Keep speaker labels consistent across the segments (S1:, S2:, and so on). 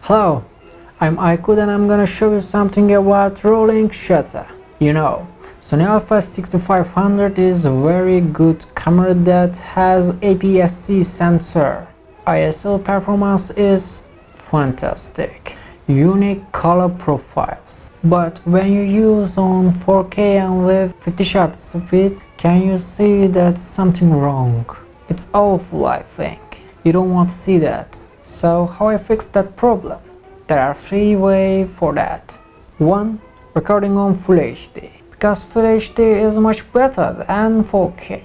S1: Hello, I'm Aykut and I'm gonna show you something about rolling shutter. Sony Alpha 6500 is a very good camera that has APS-C sensor. ISO performance is fantastic. Unique color profiles. But when you use on 4K and with 50 shutter speed, can you see that something wrong? It's awful, I think. You don't want to see that. So how I fix that problem? There are 3 ways for that. 1. Recording on Full HD, because Full HD is much better than 4K.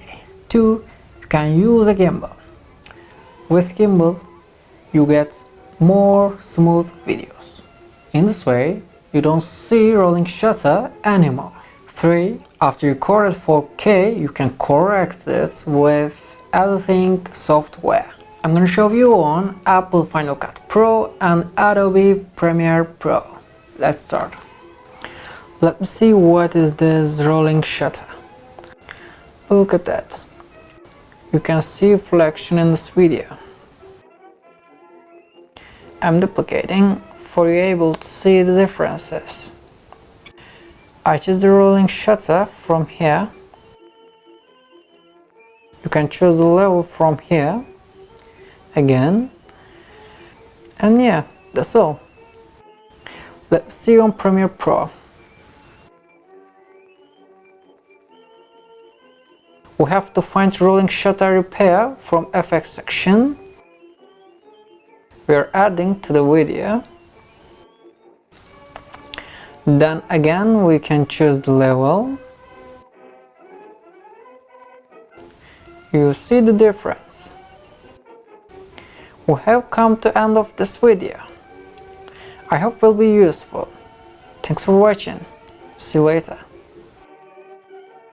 S1: 2. You can use a gimbal. With gimbal, you get more smooth videos. In this way, you don't see rolling shutter anymore. 3. After you record 4K, you can correct it with editing software. I'm going to show you on Apple Final Cut Pro and Adobe Premiere Pro. Let's start. Let me see what is this rolling shutter. Look at that. You can see reflection in this video. I'm duplicating for you able to see the differences. I choose the rolling shutter from here. You can choose the level from here. Again, and yeah, that's all. Let's see on Premiere Pro. We have to find rolling shutter repair from FX section. We are adding to the video. Then again we can choose the level. You see the difference. We have come to end of this video. I hope it will be useful. Thanks for watching. See you later.